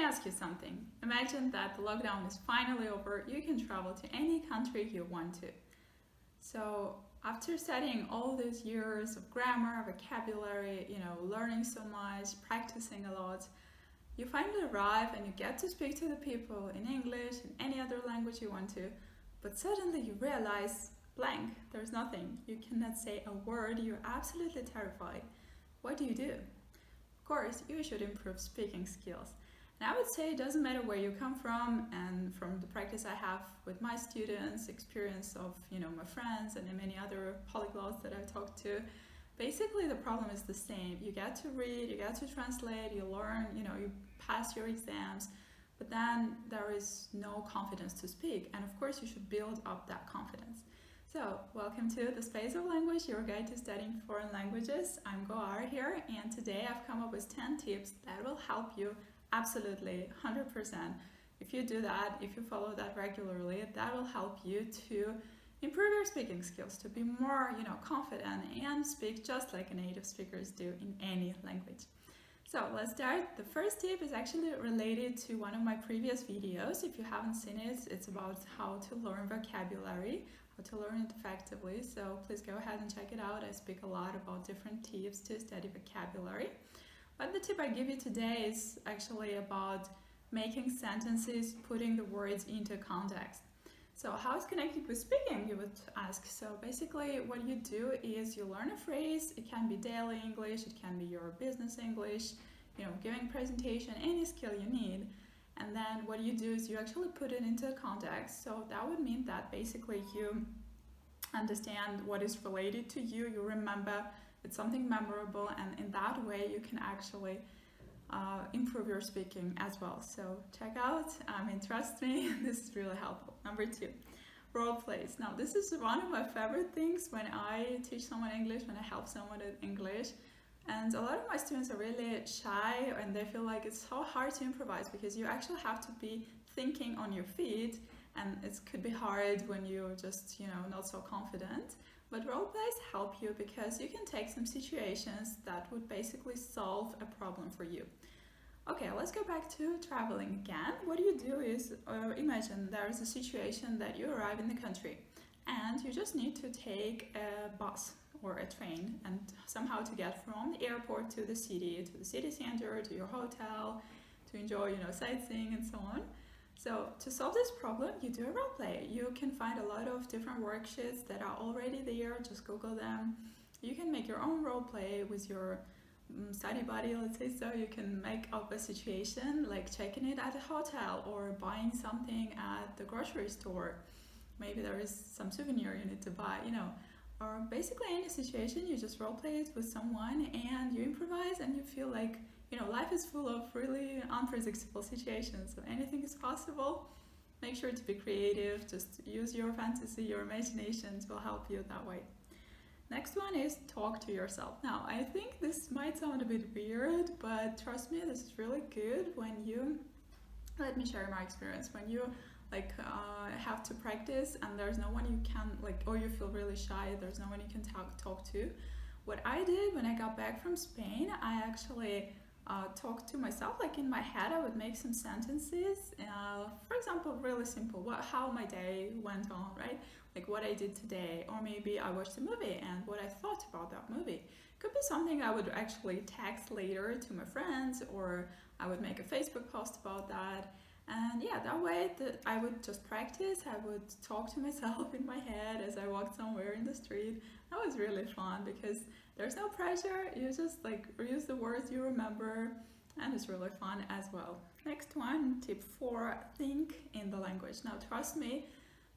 ask you something. Imagine that the lockdown is finally over. You can travel to any country you want to. So after studying all those years of grammar, vocabulary, learning so much, practicing a lot, you finally arrive and you get to speak to the people in English, in any other language you want to, but suddenly you realize blank, there's nothing. You cannot say a word, you're absolutely terrified. What do you do? Of course, you should improve speaking skills. And I would say it doesn't matter where you come from, and from the practice I have with my students, experience of my friends and many other polyglots that I talk to, basically the problem is the same. You get to read, you get to translate, you learn, you pass your exams, but then there is no confidence to speak. And of course you should build up that confidence. So, welcome to the Space of Language, your guide to studying foreign languages. I'm Goar here, and today I've come up with 10 tips that will help you absolutely 100%. If you do that, if you follow that regularly, that will help you to improve your speaking skills, to be more, confident and speak just like native speakers do in any language. So let's start. The first tip is actually related to one of my previous videos. If you haven't seen it, it's about how to learn vocabulary, how to learn it effectively. So please go ahead and check it out. I speak a lot about different tips to study vocabulary. But the tip I give you today is actually about making sentences, putting the words into context. So how it's connected with speaking, you would ask. So basically what you do is you learn a phrase. It can be daily English, it can be your business English, giving presentation, any skill you need. And then what you do is you actually put it into context. So that would mean that basically you understand what is related to you, you remember it's something memorable, and in that way you can actually improve your speaking as well. So check out, trust me, this is really helpful. Number 2, role plays. Now this is one of my favorite things when I teach someone English, when I help someone with English. And a lot of my students are really shy and they feel like it's so hard to improvise because you actually have to be thinking on your feet, and it could be hard when you're just, not so confident. But role plays help you because you can take some situations that would basically solve a problem for you. Okay, let's go back to traveling again. What you do is, imagine there is a situation that you arrive in the country and you just need to take a bus or a train and somehow to get from the airport to the city center, to your hotel, to enjoy, sightseeing and so on. So to solve this problem, you do a role play. You can find a lot of different worksheets that are already there, just Google them. You can make your own role play with your study buddy, let's say so. You can make up a situation like checking it at a hotel or buying something at the grocery store. Maybe there is some souvenir you need to buy, or basically any situation. You just role play it with someone and you improvise, and you feel like, life is full of really unpredictable situations, so anything is possible. Make sure to be creative, just use your fantasy, your imagination will help you that way. Next one is talk to yourself. Now, I think this might sound a bit weird, but trust me, this is really good when you, let me share my experience, when you have to practice and there's no one you can, or you feel really shy, there's no one you can talk to. What I did when I got back from Spain, I actually talk to myself, in my head. I would make some sentences, for example, really simple, how my day went on, right? Like what I did today, or maybe I watched a movie and what I thought about that movie. Could be something I would actually text later to my friends, or I would make a Facebook post about that. And yeah, that way I would just practice. I would talk to myself in my head as I walked somewhere in the street. That was really fun because there's no pressure. You just use the words you remember, and it's really fun as well. Next one, tip 4, think in the language. Now trust me,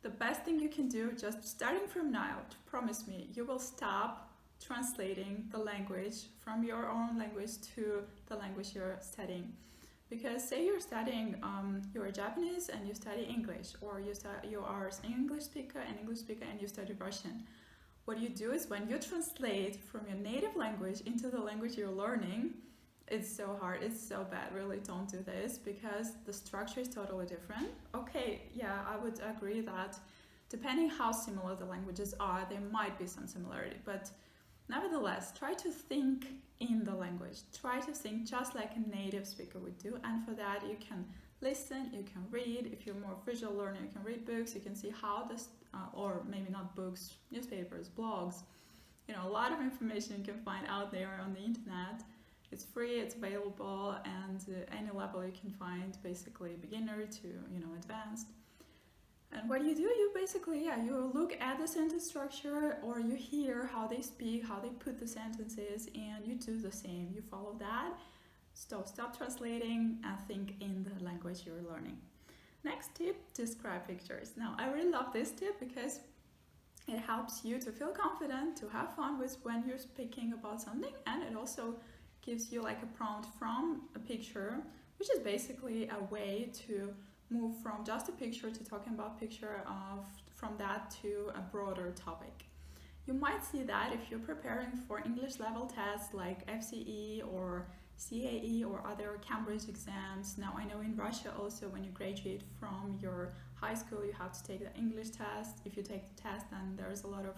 the best thing you can do, just starting from now, promise me, you will stop translating the language from your own language to the language you're studying. Because say you're studying, you're Japanese and you study English, or you are an English speaker and you study Russian. What you do is when you translate from your native language into the language you're learning, it's so hard, it's so bad, really don't do this because the structure is totally different. Okay, yeah, I would agree that depending how similar the languages are, there might be some similarity, but Nevertheless, try to think in the language. Try to think just like a native speaker would do, and for that you can listen, you can read. If you're more visual learner, you can read books, you can see how this, or maybe not books, newspapers, blogs, a lot of information you can find out there on the internet. It's free, it's available, and any level you can find, basically beginner to advanced. And what you do, you basically, you look at the sentence structure, or you hear how they speak, how they put the sentences, and you do the same. You follow that. So stop translating and think in the language you're learning. Next tip, describe pictures. Now, I really love this tip because it helps you to feel confident, to have fun with when you're speaking about something, and it also gives you like a prompt from a picture, which is basically a way to move from just a picture to talking about picture from that to a broader topic. You might see that if you're preparing for English level tests like FCE or CAE or other Cambridge exams. Now I know in Russia also when you graduate from your high school you have to take the English test. If you take the test, then there's a lot of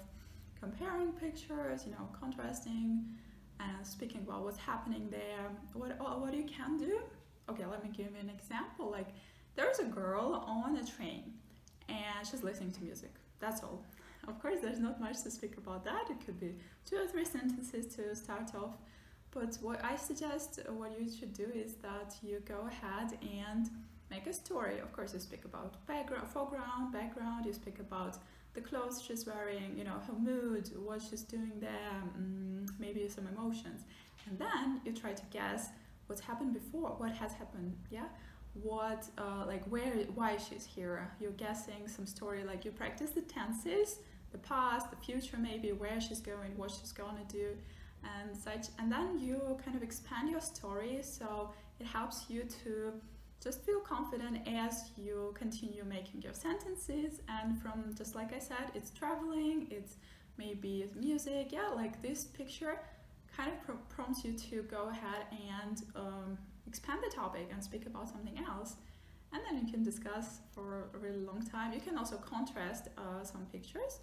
comparing pictures, contrasting and speaking about what's happening there. What you can do? Okay, let me give you an example. Like there's a girl on a train and she's listening to music. That's all. Of course, there's not much to speak about that. It could be 2 or 3 sentences to start off. But what I suggest, what you should do is that you go ahead and make a story. Of course, you speak about foreground, background. You speak about the clothes she's wearing, her mood, what she's doing there, maybe some emotions. And then you try to guess what's happened before, what has happened, what, why she's here. You're guessing some story, like you practice the tenses, the past, the future, maybe where she's going, what she's gonna do, and such. And then you kind of expand your story, so it helps you to just feel confident as you continue making your sentences. And from, just like I said, it's traveling, it's maybe music, like this picture kind of prompts you to go ahead and expand the topic and speak about something else, and then you can discuss for a really long time. You can also contrast some pictures,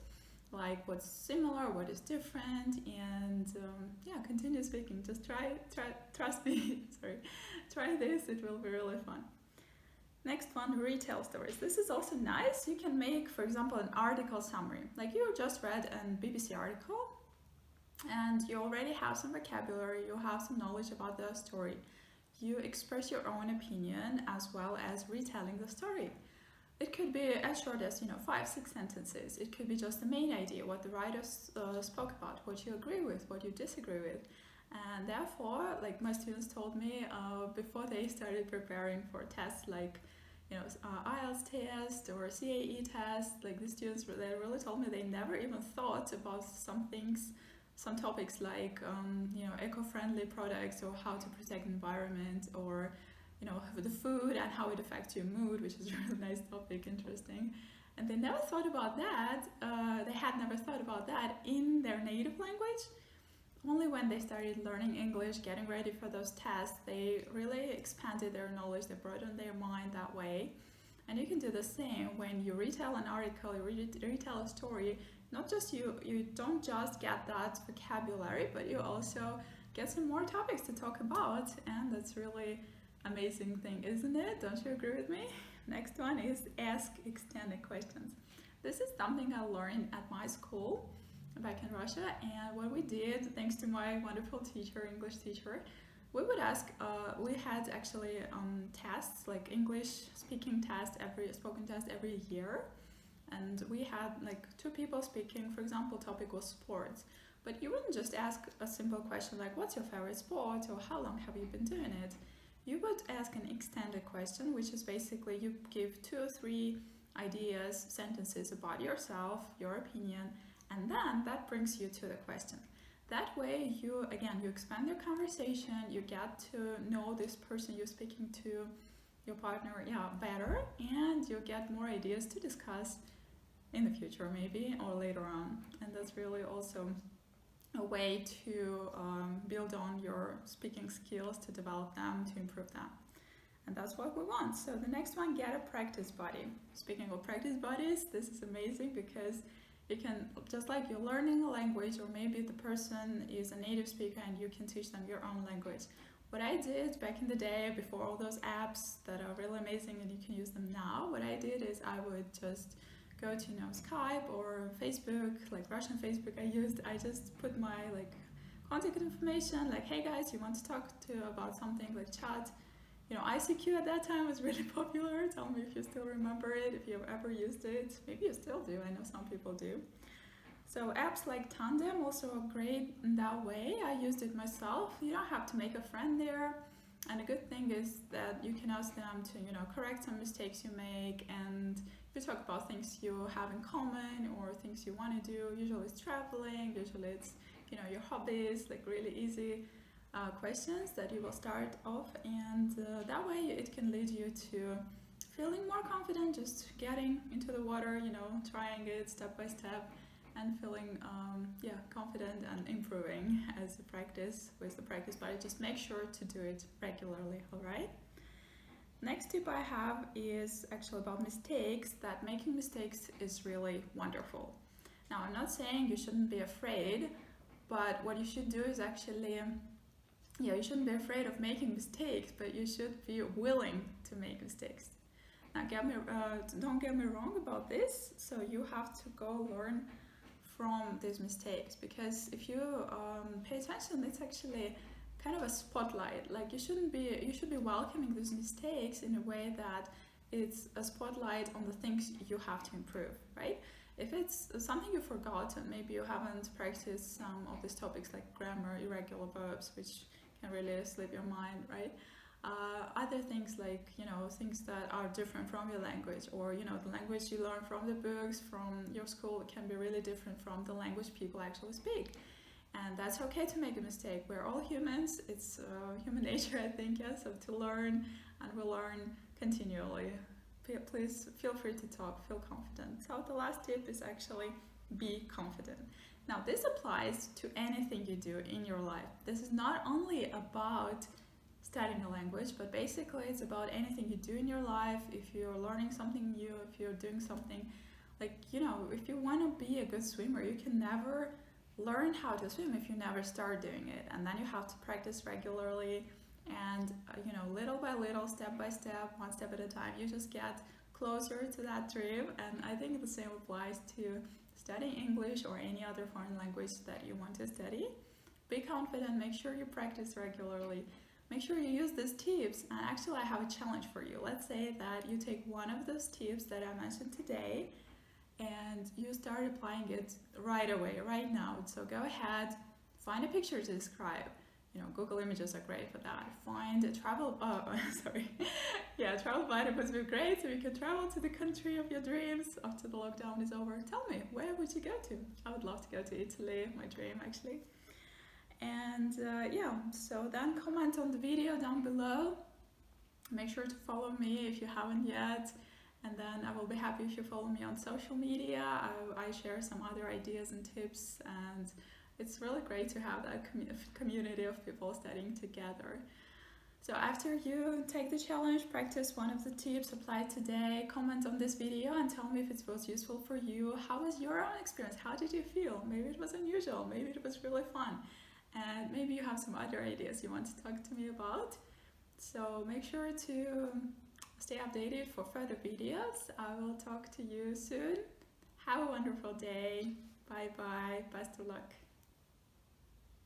like what's similar, what is different, and continue speaking. Just trust me, try this, it will be really fun. Next one, retell stories. This is also nice. You can make, for example, an article summary. Like you just read an BBC article and you already have some vocabulary, you have some knowledge about the story. You express your own opinion as well as retelling the story. It could be as short as 5-6 sentences. It could be just the main idea, what the writers spoke about, what you agree with, what you disagree with. And therefore, like my students told me before they started preparing for tests like IELTS test or CAE test, like the students, they really told me they never even thought about some topics like eco-friendly products, or how to protect the environment, or the food and how it affects your mood, which is a really nice topic, interesting. And they never thought about that. They had never thought about that in their native language. Only when they started learning English, getting ready for those tests, they really expanded their knowledge, they broadened their mind that way. And you can do the same when you retell an article, you retell a story. Not just you don't just get that vocabulary, but you also get some more topics to talk about, and that's really amazing thing, isn't it? Don't you agree with me? Next one is ask extended questions. This is something I learned at my school back in Russia, and what we did, thanks to my wonderful teacher, English teacher, we would ask, we had actually tests, like English speaking test, spoken test every year, and we had like 2 people speaking. For example, topic was sports, but you wouldn't just ask a simple question like what's your favorite sport or how long have you been doing it. You would ask an extended question, which is basically you give 2 or 3 ideas, sentences about yourself, your opinion, and then that brings you to the question. That way you expand your conversation, you get to know this person you're speaking to, your partner, better, and you get more ideas to discuss in the future maybe, or later on. And that's really also a way to build on your speaking skills, to develop them, to improve them. And that's what we want. So the next one, get a practice buddy. Speaking of practice buddies, this is amazing because You can, just like you're learning a language, or maybe the person is a native speaker and you can teach them your own language. What I did back in the day, before all those apps that are really amazing and you can use them now, what I did is I would just go to Skype or Facebook, like Russian Facebook I just put my like contact information, like, hey guys, you want to talk to about something, like chat. ICQ at that time was really popular. Tell me if you still remember it, if you've ever used it. Maybe you still do, I know some people do. So apps like Tandem also are great in that way. I used it myself. You don't have to make a friend there. And a good thing is that you can ask them to, correct some mistakes you make, and you talk about things you have in common or things you want to do. Usually it's traveling, usually it's, your hobbies, like really easy questions that you will start off, and that way it can lead you to feeling more confident, just getting into the water, trying it step by step, and feeling confident and improving as with the practice, but just make sure to do it regularly. All right. Next tip I have is actually about mistakes, that making mistakes is really wonderful. Now, I'm not saying you shouldn't be afraid, but what you should do is actually, you shouldn't be afraid of making mistakes, but you should be willing to make mistakes. Now, don't get me wrong about this. So you have to go learn from these mistakes, because if you pay attention, it's actually kind of a spotlight. Like you should be welcoming these mistakes in a way that it's a spotlight on the things you have to improve, right? If it's something you've forgotten, maybe you haven't practiced some of these topics like grammar, irregular verbs, which can really slip your mind, right? Other things like, things that are different from your language, or, the language you learn from the books, from your school, can be really different from the language people actually speak. And that's okay to make a mistake. We're all humans. It's human nature, I think, so to learn, and we'll learn continually. Please feel free to talk, feel confident. So the last tip is actually be confident. Now, this applies to anything you do in your life. This is not only about studying a language, but basically it's about anything you do in your life. If you're learning something new, if you're doing something like, if you want to be a good swimmer, you can never learn how to swim if you never start doing it. And then you have to practice regularly, and little by little, step by step, one step at a time, you just get closer to that dream. And I think the same applies to studying English or any other foreign language that you want to study. Be confident, make sure you practice regularly, make sure you use these tips. And actually, I have a challenge for you. Let's say that you take one of those tips that I mentioned today and you start applying it right away, right now. So go ahead, find a picture to describe. Google Images are great for that. Find a travel buddy would be great, so you can travel to the country of your dreams after the lockdown is over. Tell me, where would you go to? I would love to go to Italy, my dream actually. And so then comment on the video down below. Make sure to follow me if you haven't yet. And then I will be happy if you follow me on social media. I share some other ideas and tips, and it's really great to have that community of people studying together. So after you take the challenge, practice one of the tips, apply it today, comment on this video and tell me if it was useful for you. How was your own experience? How did you feel? Maybe it was unusual, maybe it was really fun. And maybe you have some other ideas you want to talk to me about. So make sure to stay updated for further videos. I will talk to you soon. Have a wonderful day. Bye bye. Best of luck.